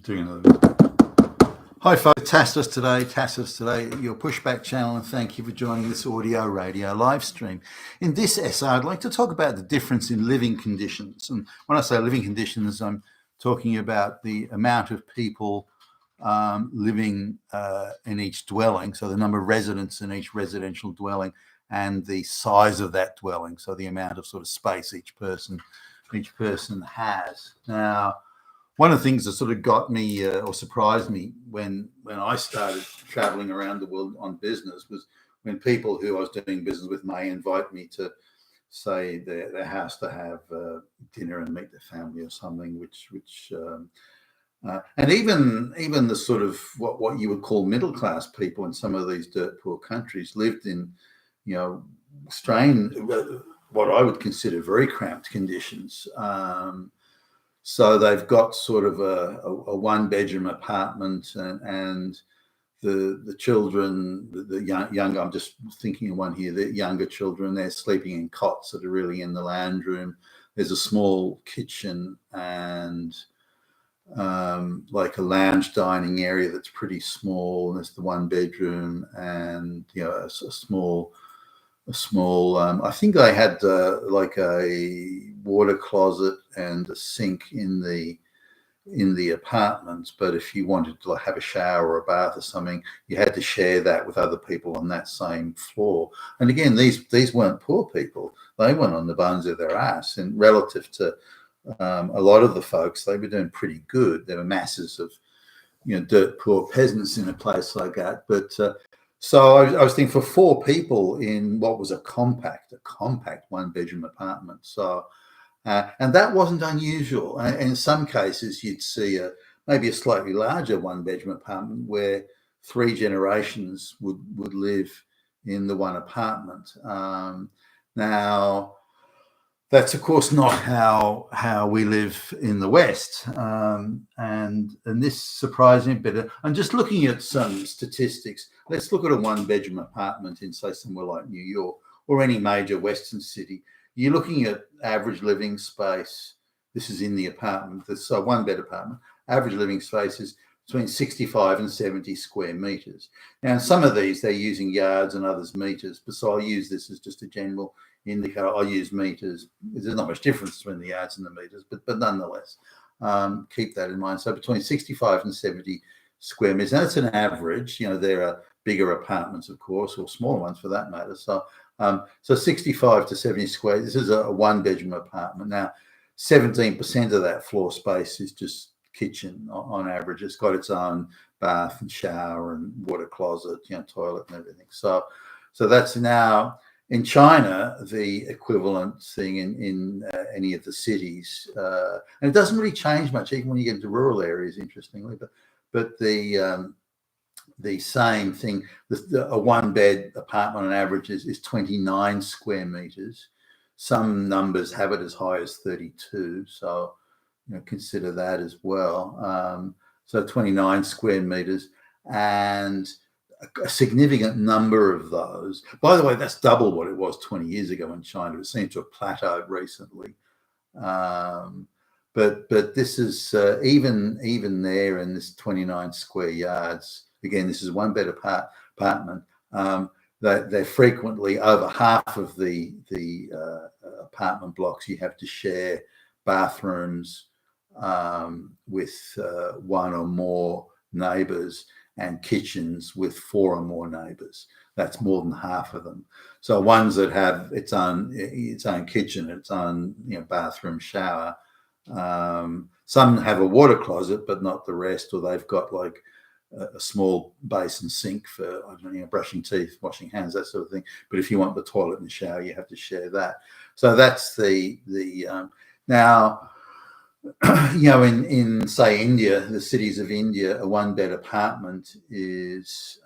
Doing another. Hi folks, Tacitus today, your pushback channel, and thank you for joining this audio radio live stream. In this essay, I'd like to talk about the difference in living conditions. And when I say living conditions, I'm talking about the amount of people living in each dwelling, so the number of residents in each residential dwelling, and the size of that dwelling, so the amount of sort of space each person has. Now, one of the things that sort of got me or surprised me when I started traveling around the world on business was when people who I was doing business with may invite me to, say, their house to have dinner and meet their family or something, and even the sort of what you would call middle class people in some of these dirt poor countries lived in, strange, what I would consider very cramped conditions. So they've got sort of a one-bedroom apartment, and the children, the young, I'm just thinking of one here, the younger children, they're sleeping in cots that are really in the lounge room. There's a small kitchen and like a lounge dining area that's pretty small. And there's the one bedroom and a small. I think I had like a water closet and a sink in the apartment, but if you wanted to have a shower or a bath or something, you had to share that with other people on that same floor. And again, these weren't poor people; they weren't on the bones of their ass. And relative to a lot of the folks, they were doing pretty good. There were masses of dirt poor peasants in a place like that, but. So I was thinking for four people in what was a compact one-bedroom apartment. So, and that wasn't unusual. And in some cases, you'd see maybe a slightly larger one-bedroom apartment where three generations would live in the one apartment. Now, that's of course not how we live in the West, and this surprised me a bit. I'm just looking at some statistics. Let's look at a one-bedroom apartment in, say, somewhere like New York or any major Western city. You're looking at average living space. This is in the apartment. So one-bed apartment. Average living space is between 65 and 70 square meters. Now, in some of these, they're using yards and others meters, but so I'll use this as just a general indicator. I'll use meters. There's not much difference between the yards and the meters, but nonetheless, keep that in mind. So between 65 and 70 square meters. Now, that's an average. There are bigger apartments, of course, or smaller ones for that matter. So 65 to 70 square. This is a one-bedroom apartment. Now, 17% of that floor space is just kitchen on average. It's got its own bath and shower and water closet, toilet and everything. So that's now in China the equivalent thing in any of the cities, and it doesn't really change much even when you get into rural areas. Interestingly, but the same thing. A one-bed apartment on average is 29 square meters. Some numbers have it as high as 32. So consider that as well. So 29 square meters, and a significant number of those. By the way, that's double what it was 20 years ago in China. It seems to have plateaued recently. But this is even there in this 29 square yards. Again, this is one bed apartment. They're frequently over half of the apartment blocks. You have to share bathrooms with one or more neighbours and kitchens with four or more neighbours. That's more than half of them. So ones that have its own kitchen, its own bathroom, shower. Some have a water closet, but not the rest, or they've got like a small basin sink for brushing teeth, washing hands, that sort of thing. But if you want the toilet and the shower, you have to share that. So that's the now. In say India, the cities of India, a one-bed apartment is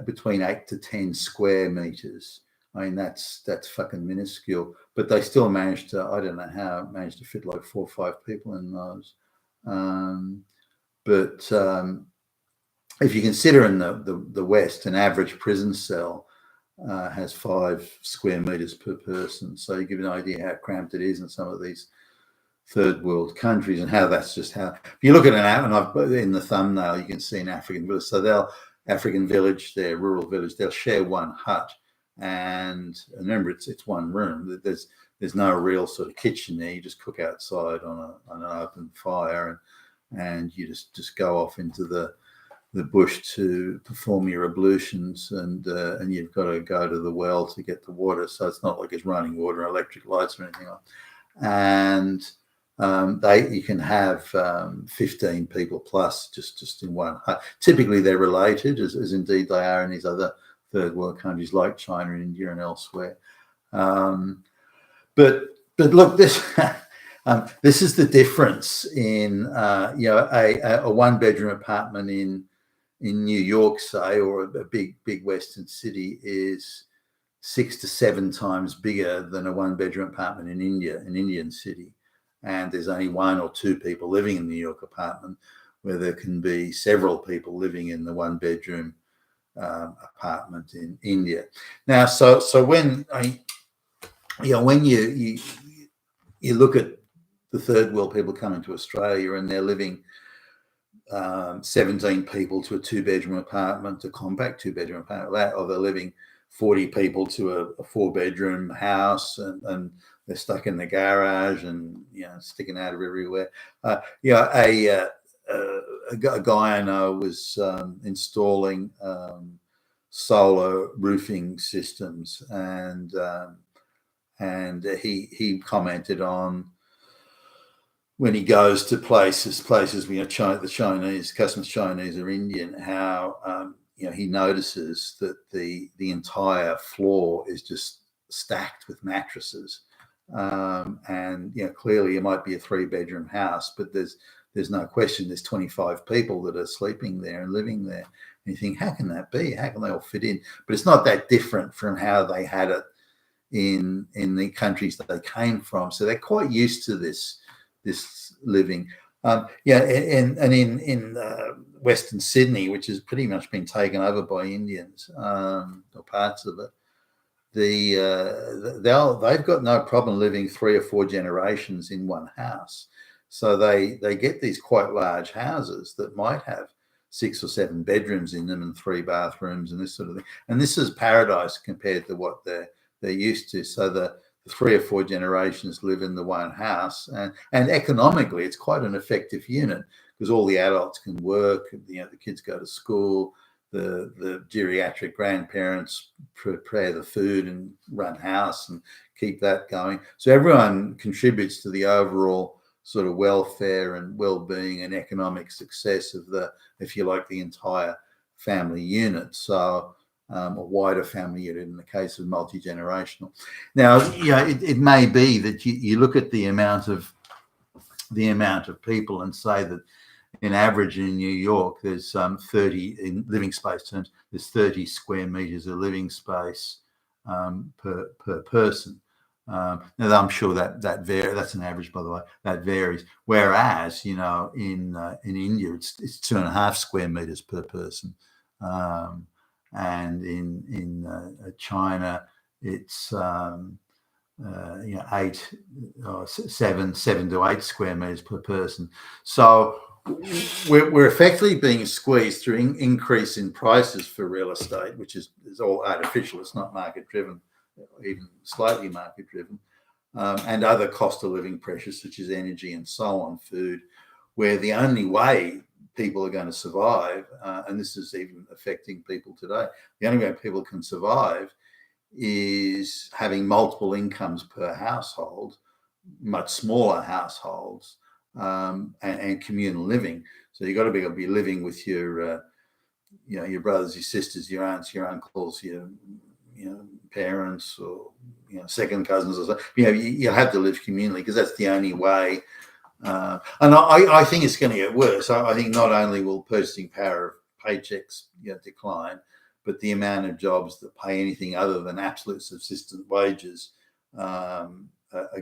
between 8 to 10 square meters. I mean, that's fucking minuscule, but they still managed to, I don't know how, managed to fit like 4 or 5 people in those. But if you consider in the West, an average prison cell has 5 square meters per person. So you give an idea how cramped it is in some of these third world countries, and how that's just how. If you look at an app, and I've in the thumbnail, you can see an African village. So African village, their rural village, they'll share one hut, and remember it's one room. There's no real sort of kitchen there. You just cook outside on an open fire, and you just go off into the bush to perform your ablutions, and you've got to go to the well to get the water. So it's not like it's running water, electric lights, or anything like that. And you can have 15 people plus just in one hut. Typically, they're related, as indeed they are in these other third world countries like China and India and elsewhere. But look, this this is the difference in a one bedroom apartment in New York, say, or a big Western city is 6 to 7 times bigger than a one bedroom apartment in India, an Indian city. And there's only 1 or 2 people living in the New York apartment, where there can be several people living in the one bedroom apartment in India. Now, so when when you look at the third world people coming to Australia and they're living 17 people to a 2-bedroom apartment, a compact 2-bedroom apartment, or they're living 40 people to a 4-bedroom house, and they're stuck in the garage and sticking out of everywhere. A guy I know was installing solar roofing systems, and he commented on, when he goes to places the Chinese customers, Chinese or Indian, how he notices that the entire floor is just stacked with mattresses, and clearly it might be a 3-bedroom house, but there's no question there's 25 people that are sleeping there and living there. And you think, how can that be? How can they all fit in? But it's not that different from how they had it in the countries that they came from. So they're quite used to this living. And in Western Sydney, which has pretty much been taken over by Indians, or parts of it, they've got no problem living 3 or 4 generations in one house. So they get these quite large houses that might have 6 or 7 bedrooms in them and 3 bathrooms and this sort of thing. And this is paradise compared to what they're used to. So the 3 or 4 generations live in the one house, and economically it's quite an effective unit, because all the adults can work, the kids go to school, the geriatric grandparents prepare the food and run house and keep that going. So everyone contributes to the overall sort of welfare and well-being and economic success of the entire family unit. So a wider family unit in the case of multi-generational. Now, it may be that you look at the amount of people and say that in average in New York there's 30, in living space terms, there's 30 square meters of living space per person. Now I'm sure that varies. That's an average, by the way. That varies. Whereas in India it's 2.5 square meters per person. And in China, it's 7 to 8 square meters per person. So we're effectively being squeezed through increase in prices for real estate, which is all artificial. It's not market driven, even slightly market driven, and other cost of living pressures such as energy and so on, food, where the only way people are going to survive, and this is even affecting people today, the only way people can survive is having multiple incomes per household, much smaller households, and communal living. So you've got to be able to be living with your brothers, your sisters, your aunts, your uncles, your parents, or second cousins, or something. You have to live communally, because that's the only way. And I think it's going to get worse. I think not only will purchasing power of paychecks decline, but the amount of jobs that pay anything other than absolute subsistence wages are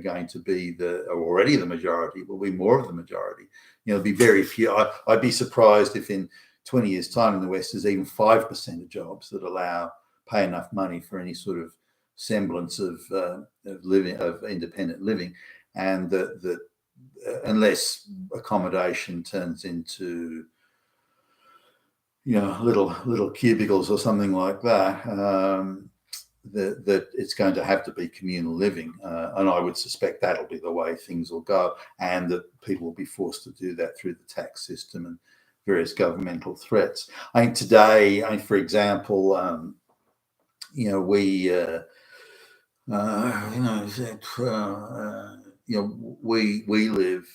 going to be already the majority. Will be more of the majority. There'll be very few. I'd be surprised if in 20 years' time in the West there's even 5% of jobs that pay enough money for any sort of semblance of living, of independent living, and that unless accommodation turns into little cubicles or something like that, that it's going to have to be communal living, and I would suspect that'll be the way things will go, and that people will be forced to do that through the tax system and various governmental threats. I think today, for example, we live,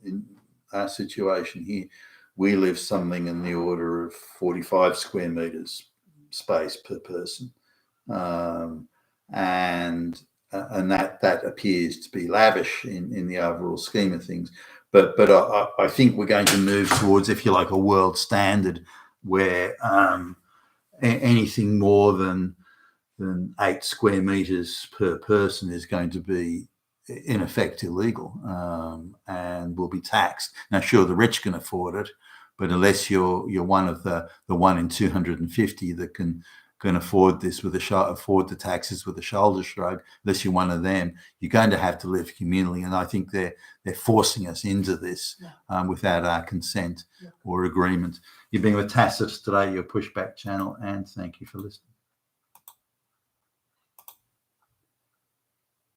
in our situation here, we live something in the order of 45 square meters space per person, and that appears to be lavish in the overall scheme of things. But I think we're going to move towards, if you like, a world standard where anything more than 8 square meters per person is going to be in effect illegal, and will be taxed. Now, sure, the rich can afford it, but unless you're one of the 1 in 250 that can afford this afford the taxes with a shoulder shrug, unless you're one of them, you're going to have to live communally. And I think they're forcing us into this without our consent or agreement. You've been with Tacitus today, your Pushback channel, and thank you for listening.